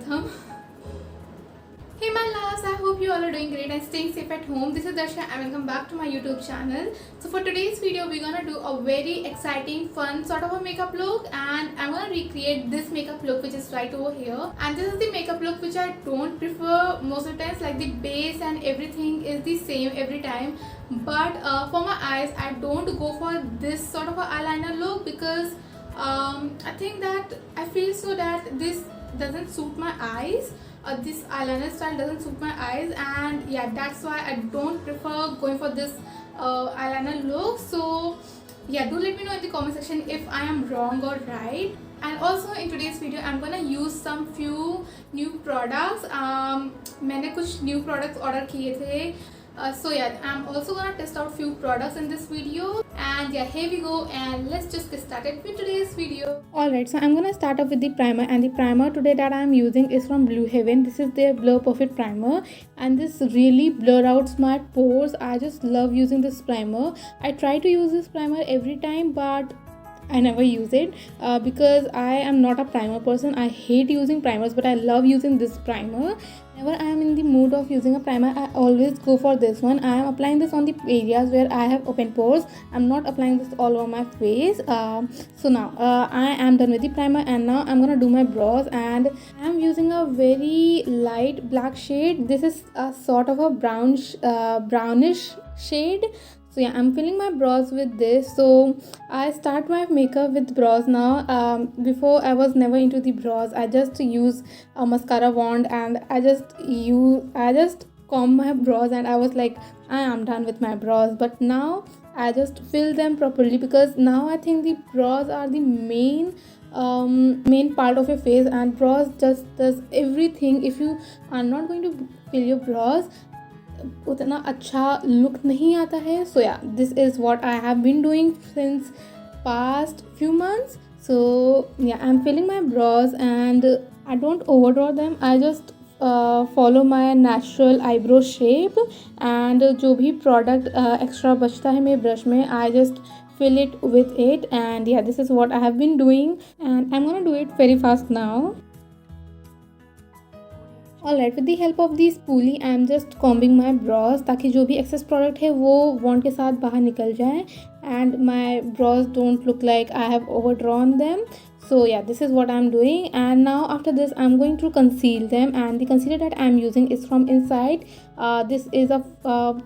Pratham. Hey my loves, I hope you all are doing great and staying safe at home. This is Darsha and welcome back to my YouTube channel. So for today's video, we're gonna do a very exciting, fun sort of a makeup look, and I'm gonna recreate this makeup look which is right over here. And this is the makeup look which I don't prefer most of the times, like the base and everything is the same every time. But for my eyes, I don't go for this sort of a eyeliner look because I think that I feel so that this doesn't suit my eyes. This eyeliner style doesn't suit my eyes, and yeah, that's why I don't prefer going for this eyeliner look. So yeah, do let me know in the comment section if I am wrong or right. And also in today's video I'm gonna use some few new products. मैंने कुछ new products order किए थे. So yeah, I'm also gonna test out few products in this video, and yeah, here we go, and let's just get started with today's video. Alright, so I'm gonna start off with the primer, and the primer today that I'm using is from Blue Heaven. This is their Blur Perfect primer, and this really blur out my pores. I just love using this primer. I try to use this primer every time, but I never use it because I am not a primer person. I hate using primers, but I love using this primer. Whenever I am in the mood of using a primer, I always go for this one. I am applying this on the areas where I have open pores. I'm not applying this all over my face. So now I am done with the primer, and now I'm gonna do my brows, and I'm using a very light black shade. This is a sort of a brownish shade. So yeah, I'm filling my brows with this. So I start my makeup with brows now. Before I was never into the brows. I just use a mascara wand, and I just comb my brows, and I was like, I am done with my brows. But now I just fill them properly, because now I think the brows are the main part of your face, and brows just does everything. If you are not going to fill your brows, उतना अच्छा look नहीं आता है. So yeah, this is what I have been doing since past few months. So yeah, I'm filling my brows, and I don't overdraw them. I just follow my natural eyebrow shape, and जो भी product extra बचता है मेरे brush में, I just fill it with it. And yeah, this is what I have been doing, and I'm gonna do it very fast now. Alright, with the help of the spoolie, I am just combing my brows ताकि जो भी excess product है वो wand के साथ बाहर निकल जाए, and my brows don't look like I have overdrawn them. So yeah, this is what I'm doing. And now after this I'm going to conceal them, and the concealer that I'm using is from Inside. This is a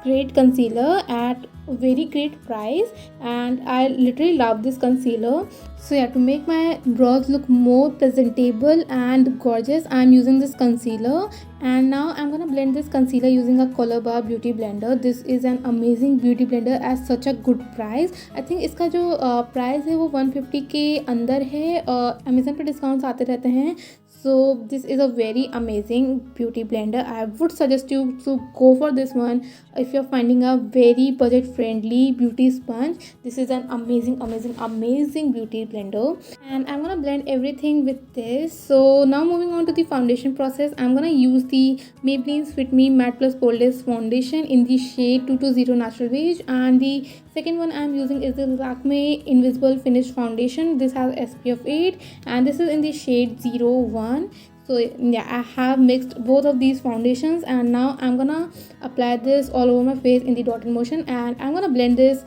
great concealer at very great price, and I literally love this concealer. So yeah, to make my brows look more presentable and gorgeous, I'm using this concealer. And now I'm gonna blend this concealer using a Color Bar beauty blender. This is an amazing beauty blender at such a good price. I think इसका जो price है वो 150 के अंदर है. Amazon पे discounts आते रहते हैं. So this is a very amazing beauty blender. I would suggest you to go for this one if you're finding a very budget friendly beauty sponge. This is an amazing beauty blender, and I'm gonna blend everything with this. So now moving on to the foundation process, I'm gonna use the Maybelline Fit Me Matte Plus Poreless foundation in the shade 220 Natural Beige, and the second one I'm using is the Lakme Invisible Finish foundation. This has SPF 8, and this is in the shade 01. So yeah, I have mixed both of these foundations, and now I'm gonna apply this all over my face in the dotted motion, and I'm gonna blend this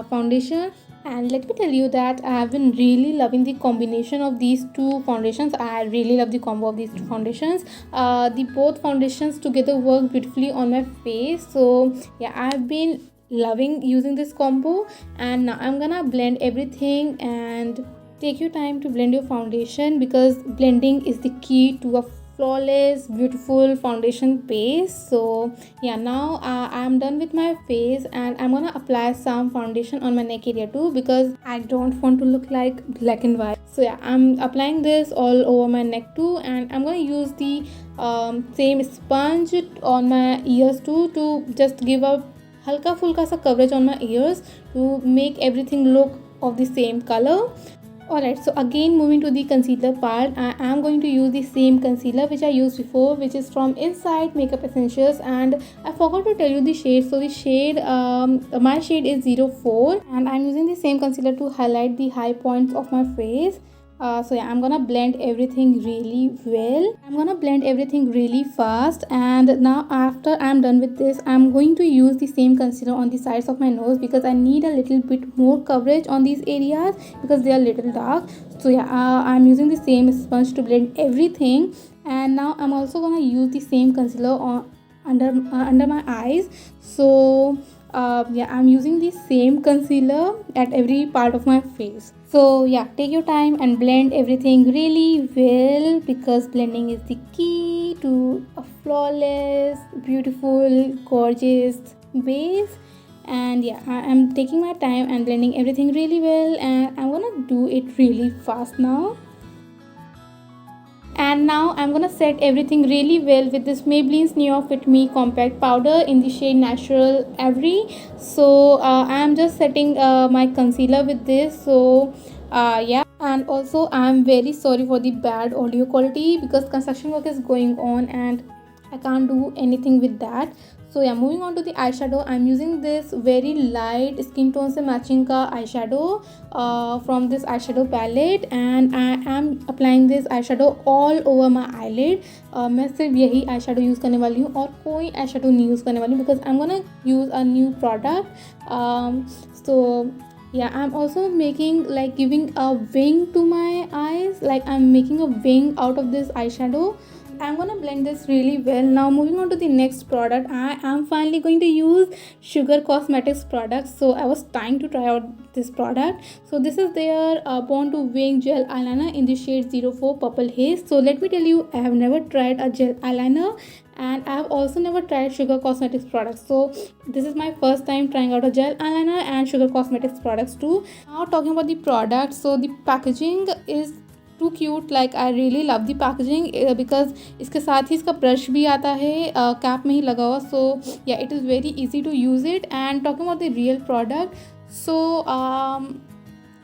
foundation. And let me tell you that I have been really loving the combination of these two foundations. I really love the combo of these two foundations. The both foundations together work beautifully on my face. So yeah, I've been loving using this combo, and now I'm gonna blend everything. And take your time to blend your foundation, because blending is the key to a flawless beautiful foundation base. So yeah, now I'm done with my face, and I'm gonna apply some foundation on my neck area too, because I don't want to look like black and white. So yeah, I'm applying this all over my neck too, and I'm gonna use the same sponge on my ears too, to just give a हल्का फुल्का सा coverage on my ears to make everything look of the same color. Alright, so again moving to the concealer part, I am going to use the same concealer which I used before, which is from Inside Makeup Essentials, and I forgot to tell you the shade. So the shade, my shade is 04, and I'm using the same concealer to highlight the high points of my face. So yeah, I'm gonna blend everything really well. I'm gonna blend everything really fast, and now after I'm done with this, I'm going to use the same concealer on the sides of my nose because I need a little bit more coverage on these areas because they are little dark. So yeah, I'm using the same sponge to blend everything, and now I'm also gonna use the same concealer on under my eyes. So yeah, I'm using the same concealer at every part of my face. So yeah, take your time and blend everything really well because blending is the key to a flawless, beautiful, gorgeous base. And yeah, I'm taking my time and blending everything really well, and I'm gonna do it really fast now. And now I'm gonna set everything really well with this Maybelline's Neo Fit Me compact powder in the shade Natural Avery. So I'm just setting my concealer with this. So yeah, and also I'm very sorry for the bad audio quality because construction work is going on and I can't do anything with that. So yeah, moving on to the eyeshadow, I'm using this very light skin tone से matching का eyeshadow from this eyeshadow palette, and I am applying this eyeshadow all over my eyelid. मैं सिर्फ यही eyeshadow use करने वाली हूँ और कोई eyeshadow नहीं यूज़ करने वाली हूँ because I'm gonna use a new product. So yeah, I'm also making like giving a wing to my eyes, like I'm making a wing out of this eyeshadow. I'm gonna blend this really well. Now moving on to the next product, I am finally going to use Sugar Cosmetics product. So I was trying to try out this product. So this is their Born to Wing gel eyeliner in the shade 04 Purple Haze. So let me tell you, I have never tried a gel eyeliner and I have also never tried Sugar Cosmetics products. So this is my first time trying out a gel eyeliner and Sugar Cosmetics products too. Now talking about the product, so the packaging is too cute, like I really love the packaging because इसके साथ ही इसका brush भी आता है cap में ही लगा हुआ. So yeah it is very easy to use it. And talking about the real product, so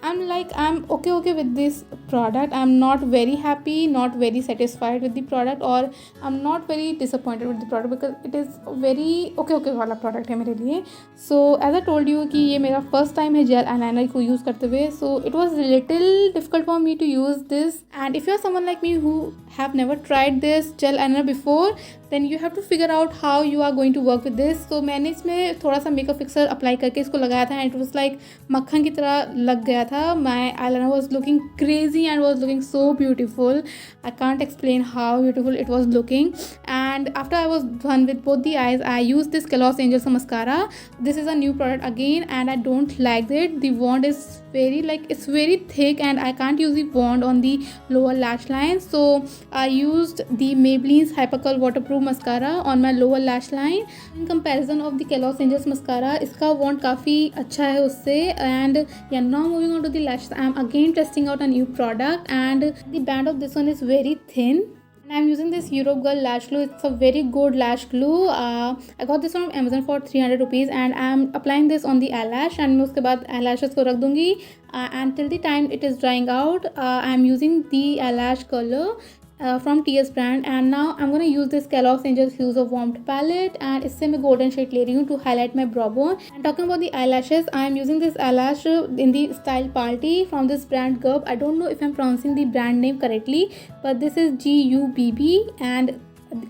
I'm okay with this product. I'm not very happy, not very satisfied with the product, or I'm not very disappointed with the product because it is very okay वाला product है मेरे लिए. So as I told you कि ये मेरा first time है gel eyeliner को use करते हुए, so it was little difficult for me to use this. And if you are someone like me who have never tried this gel eyeliner before, then you have to figure out how you are going to work with this. So मैंने इसमें थोड़ा सा makeup fixer apply करके इसको लगाया था and it was like मक्खन की तरह लग गया था. My eyeliner was looking crazy and was looking so beautiful. I can't explain how beautiful it was looking. And after I was done with both the eyes, I used this Los Angeles mascara. This is a new product again and I don't like it. The wand is very it's very thick and I can't use the wand on the lower lash line. So I used the Maybelline's Hypercurl Waterproof mascara on my lower lash line. In comparison of the Los Angeles mascara, इसका wand काफ़ी अच्छा है उससे. And yeah, now moving on to the lashes, I am again testing out a new product and the band of this one is very thin. And I'm using this Europe Girl lash glue. It's a very good lash glue. I got this from Amazon for 300 rupees and I'm applying this on the eyelash and उसके बाद eyelashes को रख दूँगी until the time it is drying out. I'm using the eyelash color from TS brand and now I'm going to use this Los Angeles Hues of Warmth palette and इससे मैं golden shade ले रही हूँ to highlight my brow bone. And talking about the eyelashes, I'm using this eyelash in the style Party from this brand Gub. I don't know if I'm pronouncing the brand name correctly, but this is GUBB and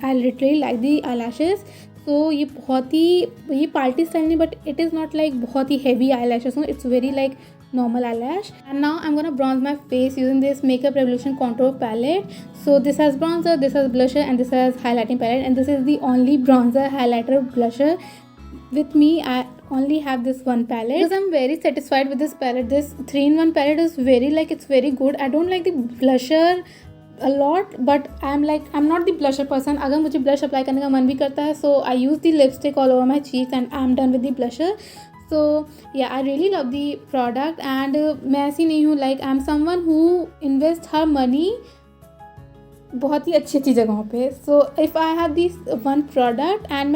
I literally like the eyelashes. So ये बहुत ही ये party style नहीं, but it is not like बहुत ही heavy eyelashes. No, it's very like normal eyelash. And now I'm gonna bronze my face using this Makeup Revolution contour palette. So this has bronzer, this has blusher and this has highlighting palette, and this is the only bronzer, highlighter, blusher with me. I only have this one palette because I'm very satisfied with this palette. This 3-in-1 palette is very it's very good. I don't like the blusher a lot, but I'm not the blusher person. अगर मुझे blush apply करने का मन भी करता है, so I use the lipstick all over my cheeks and I'm done with the blusher. So yeah, I really love the product and मैं ऐसी नहीं हूँ, I'm someone who invest her money बहुत ही अच्छी अच्छी जगहों पे. So if I have this one product and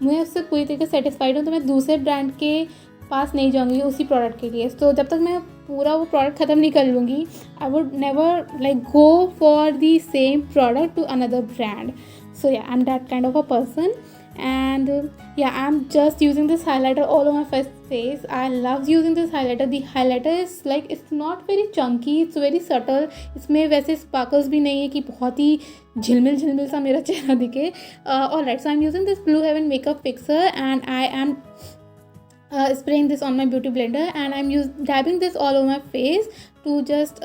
मैं उससे पूरी तरीके से सेटिस्फाइड हूँ, तो मैं दूसरे ब्रांड के पास नहीं जाऊँगी उसी प्रोडक्ट के लिए. तो जब तक मैं पूरा वो प्रोडक्ट ख़त्म नहीं कर लूँगी, I would never go for the same product to another brand. So yeah, I'm that kind of a person. And yeah, I'm just using this highlighter all over my face. I love using this highlighter. The highlighter is like it's not very chunky, it's very subtle. इसमें वैसे sparkles भी नहीं है कि बहुत ही झिलमिल झिलमिल सा मेरा चेहरा दिखे. Alright, so I'm using this Blue Heaven makeup fixer and I am spraying this on my beauty blender, and I'm dabbing this all over my face to just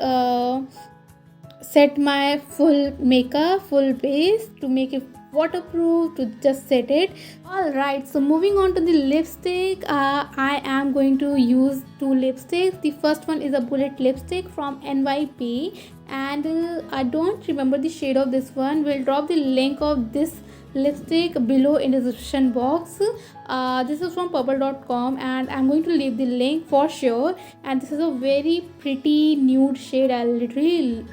set my full makeup, full base, to make it waterproof, to just set it. Alright, so moving on to the lipstick, I am going to use two lipsticks. The first one is a bullet lipstick from NYP, and I don't remember the shade of this one. We'll drop the link of this lipstick below in the description box. This is from purple.com, and I'm going to leave the link for sure. And this is a very pretty nude shade. I literally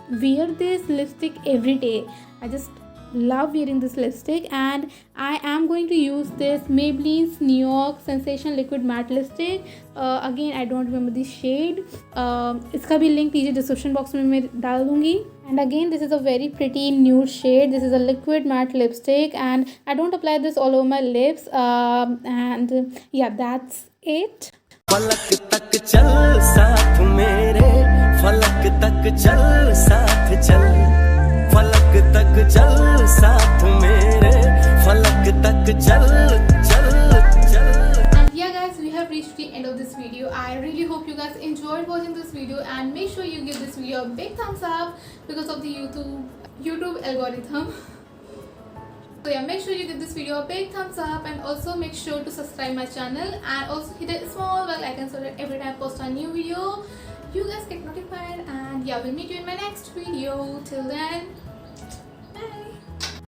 wear this lipstick every day. I just love wearing this lipstick, and I am going to use this Maybelline's New York Sensation Liquid Matte Lipstick. Again, I don't remember the shade. इसका भी link नीचे description box में मैं डाल दूँगी. And again, this is a very pretty nude shade. This is a liquid matte lipstick, and I don't apply this all over my lips. And yeah, that's it. फलक तक चल साथ मेरे, फलक तक चल साथ चल, फलक तक चल साथ मेरे, फलक तक चल चल चल. And yeah guys, we have reached the end of this video. I really hope you guys enjoyed watching this video, and make sure you give this video a big thumbs up because of the YouTube algorithm. So yeah, make sure you give this video a big thumbs up, and also make sure to subscribe my channel, and also hit the small bell icon so that every time I post a new video, you guys get notified. And yeah, we'll meet you in my next video. Till then,